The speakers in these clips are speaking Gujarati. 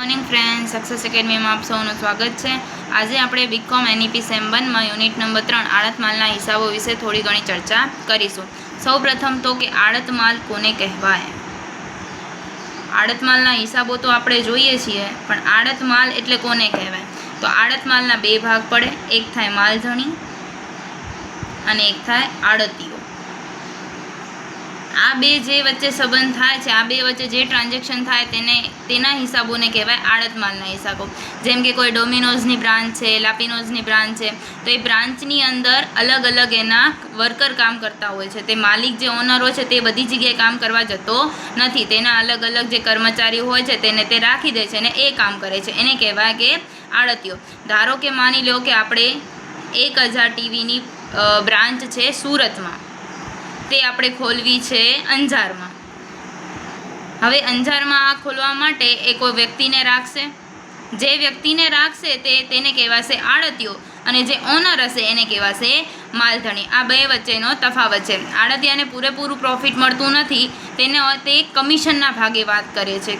મોર્નિંગ ફ્રેન્ડ્સ, સક્સેસ એકેડમીમાં આપ સૌનું સ્વાગત છે। આજે આપણે બીકોમ એનઈપી સેમ 1માં યુનિટ નંબર 3 આડત માલના હિસાબો વિશે થોડી ઘણી ચર્ચા કરીશું। સૌપ્રથમ તો કે આડત માલ કોને કહેવાય। આડત માલના હિસાબો તો આપણે જોઈએ છીએ, પણ આડત માલ એટલે કોને કહેવાય? તો આડત માલના બે ભાગ પડે, એક થાય માલધણી અને એક થાય આડતીઓ। આ બે જે વચ્ચે સંબંધ થાય છે, આ બે વચ્ચે જે ટ્રાન્ઝેક્શન થાય તેના હિસાબોને કહેવાય આડત માલના હિસાબો। જેમ કે કોઈ ડોમિનોઝની બ્રાન્ચ છે, લાપિનોઝની બ્રાન્ચ છે, તો એ બ્રાન્ચની અંદર અલગ અલગ એના વર્કર કામ કરતા હોય છે। તે માલિક જે ઓનર હોય છે તે બધી જગ્યાએ કામ કરવા જતો નથી, તેના અલગ અલગ જે કર્મચારી હોય છે તેને તે રાખી દે છે અને એ કામ કરે છે, એને કહેવાય કે આડતીઓ। ધારો કે માની લો કે આપણે 1000 ટીવીની બ્રાન્ચ છે સુરતમાં, તે આપણે ખોલવી છે અંજારમાં। હવે અંજારમાં આ ખોલવા માટે એ કોઈ વ્યક્તિને રાખશે, જે વ્યક્તિને રાખશે તેને કહેવાશે આડતીઓ, અને જે ઓનર હશે એને કહેવાશે માલધણી। આ બે વચ્ચેનો તફાવત છે। આડતિયાને પૂરેપૂરું પ્રોફિટ મળતું નથી, તે કમિશનના ભાગે વાત કરે છે।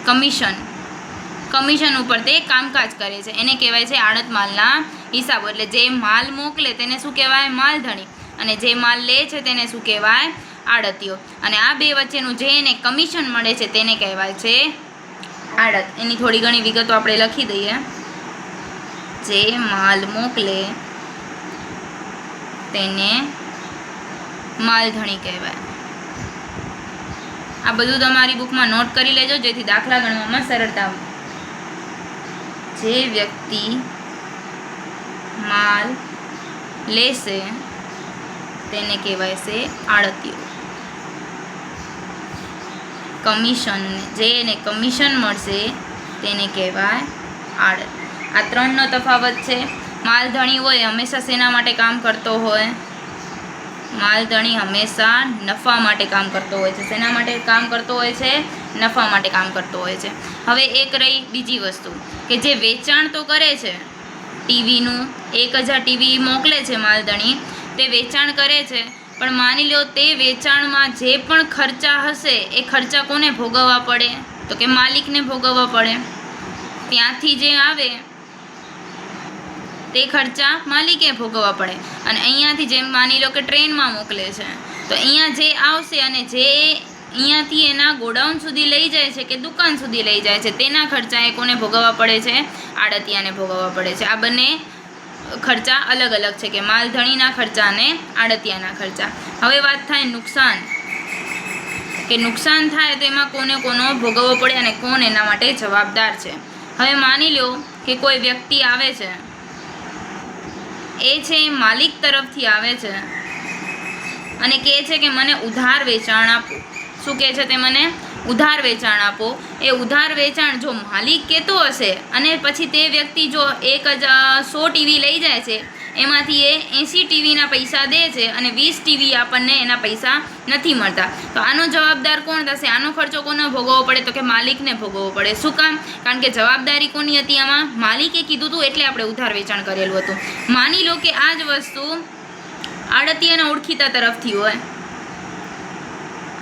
કમિશન ઉપર તે કામકાજ કરે છે, એને કહેવાય છે આડત માલના હિસાબો। એટલે જે માલ મોકલે તેને શું કહેવાય? માલધણી, અને જે માલ લે છે તેને શું કહેવાય? આડતીઓ। અને આ બે વચ્ચેનું જે એને કમિશન મળે છે તેને કહેવાય છે આડત। એની થોડી ઘણી વિગતો આપણે લખી દઈએ। જે માલ મોકલે તેને માલધણી કહેવાય। આ બધું તમારી બુકમાં નોટ કરી લેજો, જેથી દાખલા ગણવામાં સરળતા। જે વ્યક્તિ માલ લેશે તેને કહેવાય છે આડતીઓ। કમિશન, જે એને કમિશન મળશે તેને કહેવાય આડત। આ ત્રણનો તફાવત છે। માલધણી હોય હંમેશા શેના માટે કામ કરતો હોય? માલધણી હંમેશા નફા માટે કામ કરતો હોય છે। શેના માટે કામ કરતો હોય છે? નફા માટે કામ કરતો હોય છે। હવે એક રહી બીજી વસ્તુ કે જે વેચાણ તો કરે છે ટીવીનું, 1000 ટીવી મોકલે છે માલધણી, તે વેચાણ કરે છે, પણ માની લો તે વેચાણમાં જે પણ ખર્ચા હશે એ ખર્ચા કોને ભોગવવા પડે? તો કે માલિકને ભોગવવા પડે। ત્યાંથી જે આવે તે ખર્ચા માલિકે ભોગવવા પડે। અને અહીંયાથી જેમ માની લો કે ટ્રેનમાં મોકલે છે, તો અહીંયા જે આવશે અને જે અહીંયાથી એના ગોડાઉન સુધી લઈ જાય છે કે દુકાન સુધી લઈ જાય છે, તેના ખર્ચા એ કોને ભોગવવા પડે છે? આડતિયાને ભોગવવા પડે છે। આ બંને ખર્ચા અલગ અલગ છે, કે માલધણીના ખર્ચા અને આડતિયાના ખર્ચા। હવે વાત થાય નુકસાન, કે નુકસાન થાય તો એમાં કોનો ભોગવવો પડે અને કોણ એના માટે જવાબદાર છે। હવે માની લો કે કોઈ વ્યક્તિ આવે છે, એ છે માલિક તરફથી આવે છે અને કહે છે કે મને ઉધાર વેચાણ આપો। શું કહે છે? તે મને ઉધાર વેચાણ આપો। એ ઉધાર વેચાણ જો માલિક કહેતો હશે અને પછી તે વ્યક્તિ જો 100 ટીવી લઈ જાય છે, એમાંથી એ 80 ટીવીના પૈસા દે છે અને 20 ટીવી આપણને એના પૈસા નથી મળતા, તો આનો જવાબદાર કોણ થશે? આનો ખર્ચો કોને ભોગવવો પડે? તો કે માલિકને ભોગવવો પડે। શું કામ? કારણ કે જવાબદારી કોની હતી આમાં? માલિકે કીધું હતું એટલે આપણે ઉધાર વેચાણ કરેલું હતું। માની લો કે આ જ વસ્તુ આડતિયાના ઓળખીતા તરફથી હોય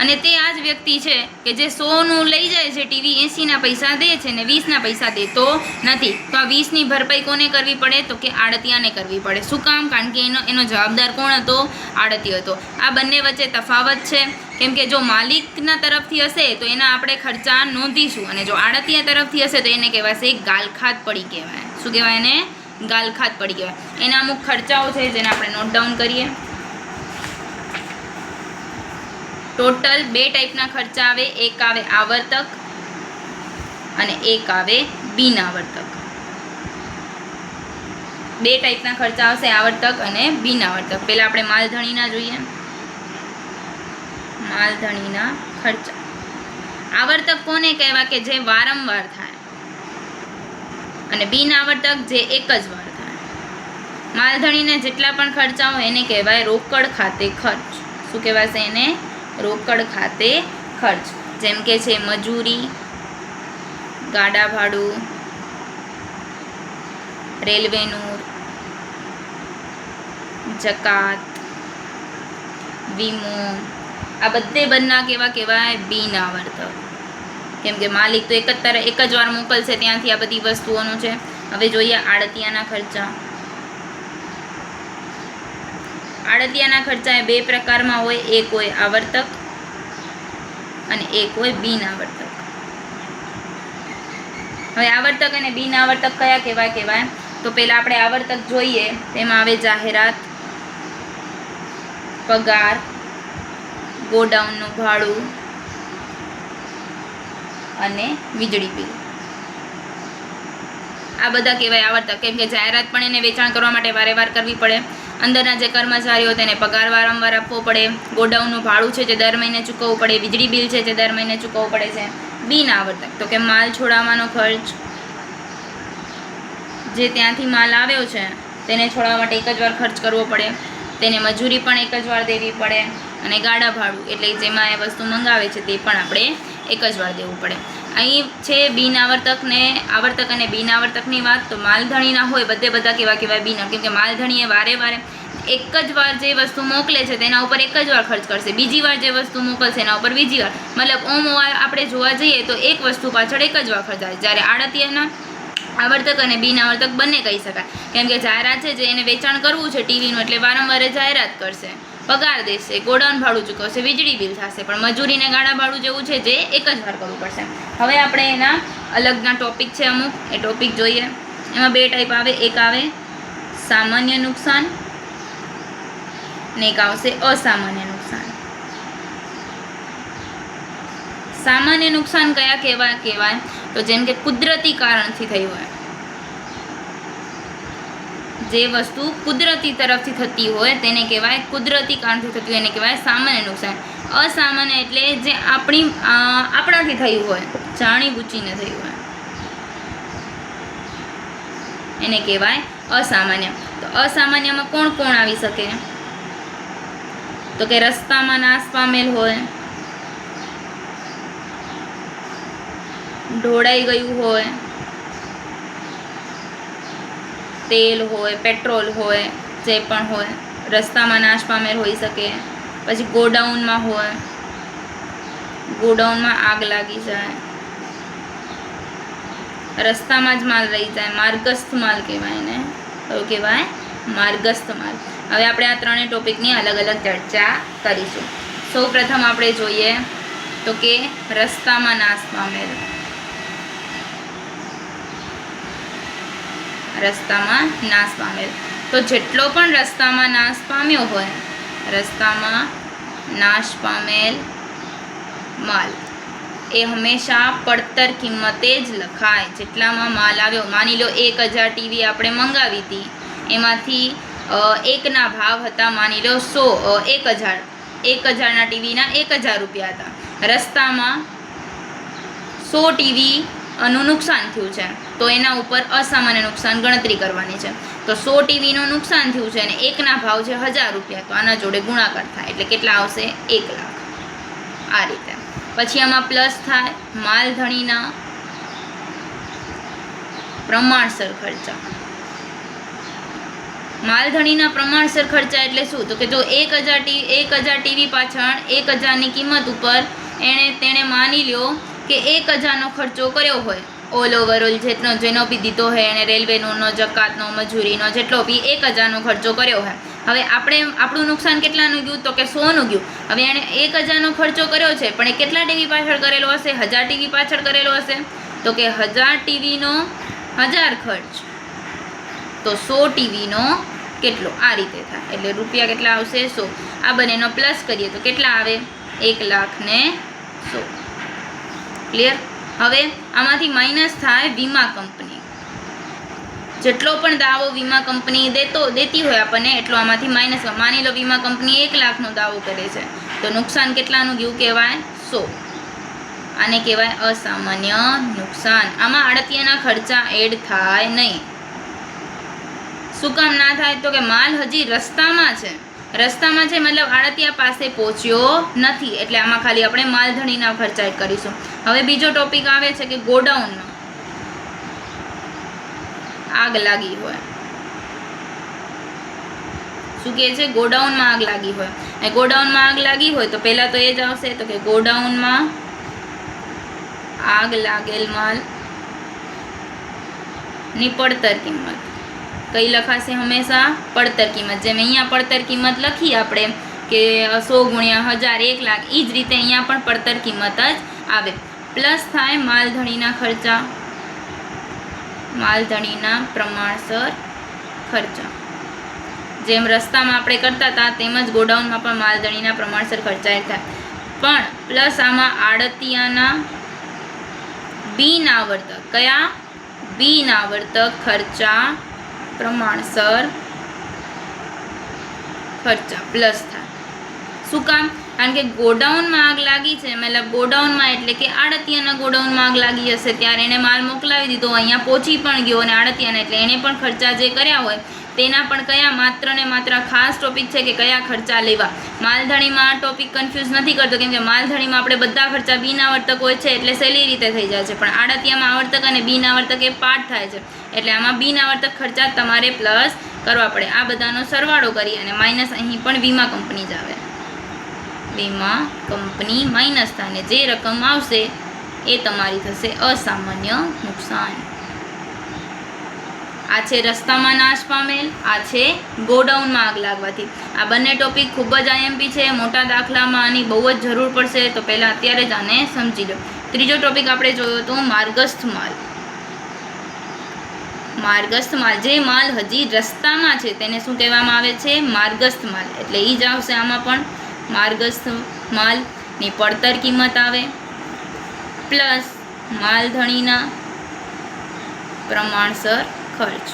અને તે આ જ વ્યક્તિ છે કે જે 100નું લઈ જાય છે ટીવી, 80ના પૈસા દે છે ને 20ના પૈસા દેતો નથી, તો આ 20ની ભરપાઈ કોને કરવી પડે? તો કે આડતિયાને કરવી પડે। શું કામ? કારણ કે એનો જવાબદાર કોણ હતો? આડતીયો હતો। આ બંને વચ્ચે તફાવત છે, કેમ કે જો માલિકના તરફથી હશે તો એના આપણે ખર્ચા નોંધીશું, અને જો આડતિયા તરફથી હશે તો એને કહેવાશે ગાલખાત પડી કહેવાય। શું કહેવાય એને? ગાલખાત પડી કહેવાય। એના અમુક ખર્ચાઓ છે જેને આપણે નોટ ડાઉન કરીએ। ટોટલ 2 ટાઈપના ખર્ચા આવે, એક આવે આવર્તક અને એક આવે બિનઆવર્તક। 2 ટાઈપના ખર્ચા આવશે, આવર્તક અને બિનઆવર્તક। પહેલા આપણે માલધણીના જોઈએ। માલધણીના ખર્ચા આવર્તક કોને કહેવાય? કે જે વારંવાર થાય, અને બિનઆવર્તક જે એક જ વાર થાય। માલધણીને જેટલા પણ ખર્ચા હોય એને કહેવાય રોકડ ખાતે ખર્ચ। શું કહેવાશે એને? રોકડ ખાતે ખર્ચ। જેમ કે છે મજૂરી, ગાડા ભાડું, રેલવેનું, જકાત, વીમો, આ બધે બંને કેવા કહેવાય? બિનઆવર્તક। કેમ કે માલિક તો એક જ વાર મોકલશે, ત્યાંથી આ બધી વસ્તુઓનું છે. હવે જોઈએ આડતિયાના ખર્ચા. આડતિયાના ખર્ચા એ બે પ્રકારમાં હોય, એક હોય આવર્તક અને એક હોય બિન આવર્તક. હવે આવર્તક અને બિન આવર્તક કયા કહેવાય? તો પહેલાં આપણે આવર્તક જોઈએ. તેમાં આવે જાહેરાત, પગાર, ગોડાઉનનું ભાડું અને વીજળી બિલ. આ બધા કહેવાય આવર્તક. કેમ કે જાહેરાત પણ એને વેચાણ કરવા માટે વારે વાર કરવી પડે, અંદરના જે કર્મચારીઓ તેને પગાર વારંવાર આપવો પડે, ગોડાઉનનું ભાડું છે જે દર મહિને ચૂકવવું પડે, વીજળી બિલ છે જે દર મહિને ચૂકવવું પડે છે. બિન આવર્તક તો કે માલ છોડાવવાનો ખર્ચ, જે ત્યાંથી માલ આવ્યો છે તેને છોડાવવા માટે એક જ વાર ખર્ચ કરવો પડે, તેને મજૂરી પણ એક જ વાર દેવી પડે, અને ગાડા ભાડું એટલે જેમાં એ વસ્તુ મંગાવે છે તે પણ આપણે એક જ વાર દેવું પડે. અહીં છે બિન આવર્તક ને આવર્તક અને બિન આવર્તકની વાત. તો માલધણીના હોય બધા કેવા બિન, કેમ કે માલધણી એ વારે એક જ વાર જે વસ્તુ મોકલે છે તેના ઉપર એક જ વાર ખર્ચ કરશે, બીજી વાર જે વસ્તુ મોકલશે એના ઉપર બીજી વાર, મતલબ આપણે જોવા જઈએ તો એક વસ્તુ પાછળ એક જ વાર ખર્ચ આવે. જ્યારે આડતિયાના આવર્તક અને બિન આવર્તક બંને કહી શકાય. કેમ કે જાહેરાત છે જે એને વેચાણ કરવું છે ટીવીનું, એટલે વારંવાર જાહેરાત કરશે, પગાર દેશે, ગોડાઉન ભાડું ચૂકવશે, વીજળી બિલ થશે, પણ મજૂરીને ગાડા ભાડું જેવું છે જે એક જ વાર કરવું પડશે. હવે આપણે એના અલગના ટોપિક છે અમુક, એ ટોપિક જોઈએ. એમાં બે ટાઈપ આવે, એક આવે સામાન્ય નુકસાન ને એક આવશે અસામાન્ય નુકસાન. સામાન્ય નુકસાન કયા કહેવાય? તો જેમ કે કુદરતી કારણથી થયું હોય, જે વસ્તુ કુદરતી તરફથી થતી હોય તેને કહેવાય કુદરતી કારણથી થતી હોય, એને કહેવાય સામાન્ય નુકસાન. અસામાન્ય એટલે જે આપણાથી થયું હોય, જાણીબૂચીને થયું હોય, એને કહેવાય અસામાન્ય. તો અસામાન્યમાં કોણ કોણ આવી શકે? તો કે રસ્તામાં નાશ પામેલ હોય, ઢોળાઈ ગયું હોય, તેલ હોય, પેટ્રોલ હોય, જે પણ હોય રસ્તામાં નાશ પામેલ હોઈ શકે. પછી ગોડાઉનમાં હોય, ગોડાઉનમાં આગ લાગી જાય, રસ્તામાં જ માલ રહી જાય, માર્ગસ્થ માલ કહેવાય ને, તો કહેવાય માર્ગસ્થ માલ. હવે આપણે આ ત્રણેય ટોપિકની અલગ અલગ ચર્ચા કરીશું. સૌ પ્રથમ આપણે જોઈએ તો કે રસ્તામાં નાશ પામેલ. રસ્તામાં નાશ પામેલ, તો જેટલો પણ રસ્તામાં નાશ પામ્યો હોય, રસ્તામાં નાશ પામેલ માલ એ હંમેશા પડતર કિંમતે જ લખાય. જેટલામાં માલ આવ્યો, માની લો 1000 ટીવી આપણે મંગાવી હતી, એમાંથી એકના ભાવ હતા માની લો 1000ના ટીવીના 1000 રૂપિયા હતા. રસ્તામાં 100 ટીવી નું નુકસાન થયું છે, તો એના ઉપર અસામાન્ય નુકસાન ગણતરી કરવાની છે. તો 100 ટીવીનું નુકસાન થયું છે અને એકના ભાવ છે 1000 રૂપિયા, તો આના જોડે ગુણાકાર થાય એટલે કેટલા આવશે? 1 લાખ. આ રીતે. પછી આમાં પ્લસ થાય માલધણીના પ્રમાણસર ખર્ચા. માલધણીના પ્રમાણસર ખર્ચા એટલે શું? તો કે જો 1000 ટીવી પાછળ 1000ની કિંમત ઉપર તેણે માની લ્યો કે 1000નો ખર્ચો કર્યો હોય, ઓલ ઓવરઓલ જેનો બી દીધો હોય એને, રેલવેનો, જકાતનો, મજૂરીનો, જેટલો બી 1000નો ખર્ચો કર્યો હોય. હવે આપણું નુકસાન કેટલાનું ગયું? તો કે 100નું ગયું. હવે એણે 1000નો ખર્ચો કર્યો છે, પણ એ કેટલા ટીવી પાછળ કરેલો હશે? 1000 ટીવી પાછળ કરેલો હશે. તો કે 1000 ટીવીનો 1000 ખર્ચ, તો 100 ટીવીનો કેટલો? આ રીતે થાય. એટલે રૂપિયા કેટલા આવશે? 100. આ બંનેનો પ્લસ કરીએ તો કેટલા આવે? 1,100,000. ક્લિયર? હવે આમાંથી માઇનસ થાય વીમા કંપની. જેટલો પણ દાવો વીમા કંપની દેતી હોય આપણને, એટલો આમાંથી માઇનસ. માની લો વીમા કંપની 1 લાખનો દાવો કરે છે, તો નુકસાન કેટલાનું ગયું કહેવાય? 100. આને કહેવાય અસામાન્ય નુકસાન. આમાં આડતિયાના ખર્ચા એડ થાય નહીં. શું કામ ના થાય? તો કે માલ હજી રસ્તામાં છે, મતલબ આડતિયા પાસે પહોંચ્યો નથી, એટલે આમાં ખાલી આપણે માલધણીના ખર્ચા એડ કરીશું. હવે બીજો ટોપિક આવે છે કે ગોડાઉનમાં આગ લાગી હોય. શું કહે છે? ગોડાઉનમાં આગ લાગી હોય. અને ગોડાઉનમાં આગ લાગી હોય તો પહેલાં તો એ જ આવશે, તો કે ગોડાઉનમાં આગ લાગેલ માલ ની પડતર કિંમત કઈ લખાશે હંમેશા પડતર કિંમત. જેમ અહીંયા પડતર કિંમત લખી આપણે કે 100 ગુણ્યા 1000 1 લાખ, એ જ રીતે અહીંયા પણ પડતર કિંમત જ આવે. પ્લસ થાય માલધણીના ખર્ચા, માલધણીના પ્રમાણસર ખર્ચા. જેમ રસ્તામાં આપણે કરતા હતા તેમજ ગોડાઉનમાં પણ માલધણીના પ્રમાણસર ખર્ચા થાય. પણ પ્લસ આમાં આડતિયાના બિનઆવર્તક, કયા બિનઆવર્તક ખર્ચા પ્રમાણસર ખર્ચા પ્લસ થાય. શું કામ? કારણ કે ગોડાઉનમાં આગ લાગી છે, મતલબ ગોડાઉનમાં એટલે કે આડતિયાના ગોડાઉનમાં આગ લાગી હશે ત્યારે એને માલ મોકલાવી દીધો, અહીંયા પહોંચી પણ ગયો, અને આડતિયાના એટલે એને પણ ખર્ચા જે કર્યા હોય તેના પણ કયા માત્ર ને માત્ર ખાસ ટોપિક છે કે કયા ખર્ચા લેવા. માલધણીમાં આ ટોપિક કન્ફ્યુઝ નથી કરતો, કેમ કે માલધણીમાં આપણે બધા ખર્ચા બિનઆવર્તક હોય છે એટલે સહેલી રીતે થઈ જાય છે, પણ આડતિયામાં આવર્તક અને બિનઆવર્તક એ પાર્ટ થાય છે એટલે આમાં બિનઆવર્તક ખર્ચા તમારે પ્લસ કરવા પડે. આ બધાનો સરવાળો કરી અને માઇનસ અહીં પણ વીમા કંપની જ આવે, વીમા કંપની માઇનસ થાય અને જે રકમ આવશે એ તમારી થશે અસામાન્ય નુકસાન. આ છે રસ્તામાં નાશ પામેલ, આ છે ગોડાઉનમાં આગ લાગવાથી. આ બંને ટોપિક ખૂબ જ આઈએમપી છે, મોટા દાખલામાં આની બહુ જ જરૂર પડશે, તો પહેલાં અત્યારે જ આને સમજી લો. ત્રીજો ટોપિક આપણે જોયો હતો માર્ગસ્થ માલ. માર્ગસ્થ માલ, જે માલ હજી રસ્તામાં છે તેને શું કહેવામાં આવે છે? માર્ગસ્થ માલ. એટલે એ જ આવશે આમાં પણ માર્ગસ્થ માલની પડતર કિંમત આવે પ્લસ માલધણીના પ્રમાણસર ખર્ચ,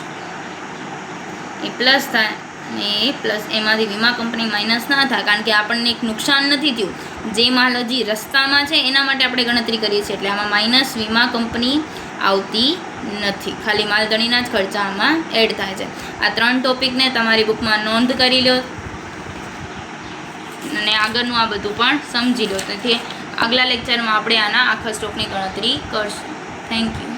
એ પ્લસ થાય અને એ પ્લસ એમાંથી વીમા કંપની માઇનસ ના થાય, કારણ કે આપણને એક નુકસાન નથી થયું. જે માલ હજી રસ્તામાં છે એના માટે આપણે ગણતરી કરીએ છીએ એટલે આમાં માઇનસ વીમા કંપની આવતી નથી, ખાલી માલધણીના જ ખર્ચા આમાં એડ થાય છે. આ 3 ટોપિકને તમારી બુકમાં નોંધ કરી લો અને આગળનું આ બધું પણ સમજી લો. તેથી આગલા લેક્ચરમાં આપણે આના આખા સ્ટોકની ગણતરી કરશું. Thank you.